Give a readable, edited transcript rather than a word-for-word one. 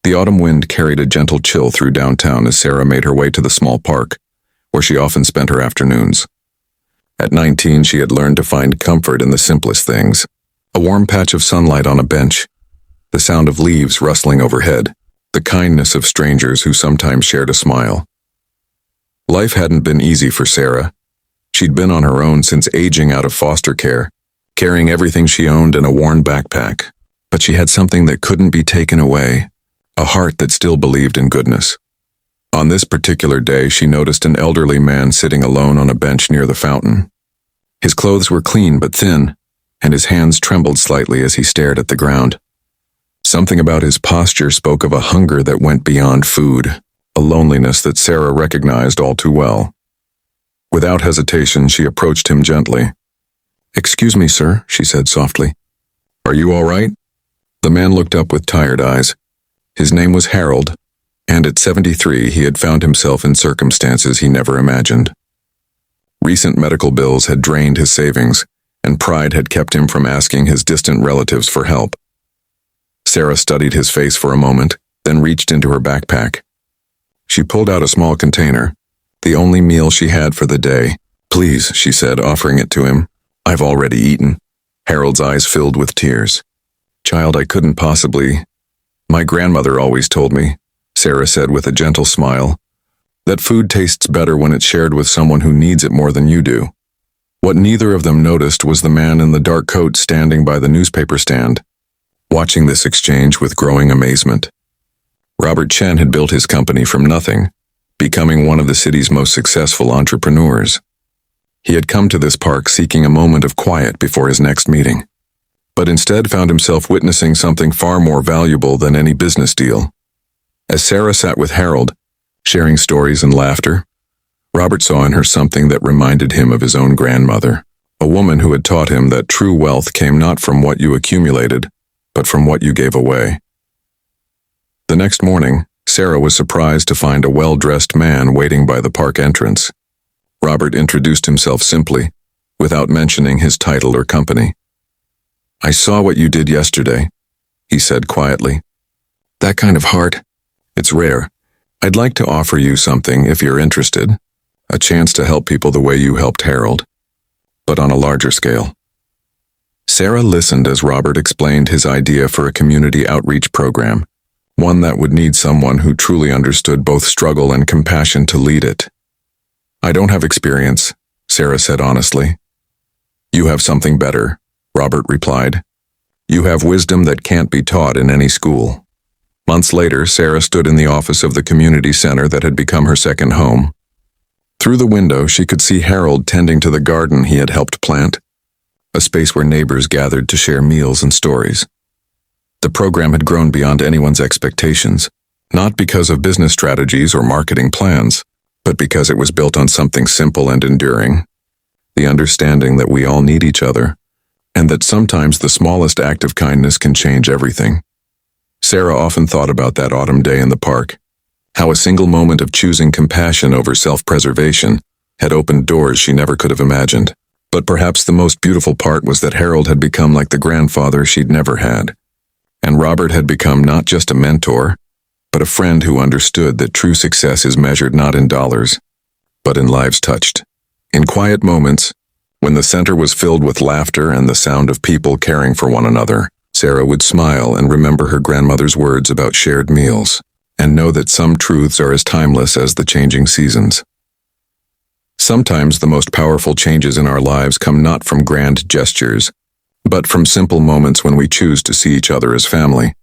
The autumn wind carried a gentle chill through downtown as Sarah made her way to the small park, where she often spent her afternoons. At 19, she had learned to find comfort in the simplest things. A warm patch of sunlight on a bench, the sound of leaves rustling overhead, the kindness of strangers who sometimes shared a smile. Life hadn't been easy for Sarah. She'd been on her own since aging out of foster care, carrying everything she owned in a worn backpack. But she had something that couldn't be taken away, a heart that still believed in goodness. On this particular day, she noticed an elderly man sitting alone on a bench near the fountain. His clothes were clean but thin, and his hands trembled slightly as he stared at the ground. Something about his posture spoke of a hunger that went beyond food, a loneliness that Sarah recognized all too well. Without hesitation, she approached him gently. "Excuse me, sir," she said softly. "Are you all right?" The man looked up with tired eyes. His name was Harold, and at 73 he had found himself in circumstances he never imagined. Recent medical bills had drained his savings, and pride had kept him from asking his distant relatives for help. Sarah studied his face for a moment, then reached into her backpack. She pulled out a small container, the only meal she had for the day. "Please," she said, offering it to him. "I've already eaten." Harold's eyes filled with tears. "Child, I couldn't possibly. My grandmother always told me," Sarah said with a gentle smile, "that food tastes better when it's shared with someone who needs it more than you do." What neither of them noticed was the man in the dark coat standing by the newspaper stand, watching this exchange with growing amazement. Robert Chen had built his company from nothing, becoming one of the city's most successful entrepreneurs. He had come to this park seeking a moment of quiet before his next meeting, but instead found himself witnessing something far more valuable than any business deal. As Sarah sat with Harold, sharing stories and laughter, Robert saw in her something that reminded him of his own grandmother, a woman who had taught him that true wealth came not from what you accumulated, but from what you gave away. The next morning, Sarah was surprised to find a well-dressed man waiting by the park entrance. Robert introduced himself simply, without mentioning his title or company. "I saw what you did yesterday," he said quietly. "That kind of heart, it's rare. I'd like to offer you something if you're interested, a chance to help people the way you helped Harold, but on a larger scale." Sarah listened as Robert explained his idea for a community outreach program, one that would need someone who truly understood both struggle and compassion to lead it. "I don't have experience," Sarah said honestly. "You have something better," Robert replied. "You have wisdom that can't be taught in any school." Months later, Sarah stood in the office of the community center that had become her second home. Through the window, she could see Harold tending to the garden he had helped plant, a space where neighbors gathered to share meals and stories. The program had grown beyond anyone's expectations, not because of business strategies or marketing plans, but because it was built on something simple and enduring, the understanding that we all need each other, and that sometimes the smallest act of kindness can change everything. Sarah often thought about that autumn day in the park, how a single moment of choosing compassion over self-preservation had opened doors she never could have imagined. But perhaps the most beautiful part was that Harold had become like the grandfather she'd never had, and Robert had become not just a mentor, but a friend who understood that true success is measured not in dollars, but in lives touched. In quiet moments, when the center was filled with laughter and the sound of people caring for one another, Sarah would smile and remember her grandmother's words about shared meals, and know that some truths are as timeless as the changing seasons. Sometimes the most powerful changes in our lives come not from grand gestures, but from simple moments when we choose to see each other as family.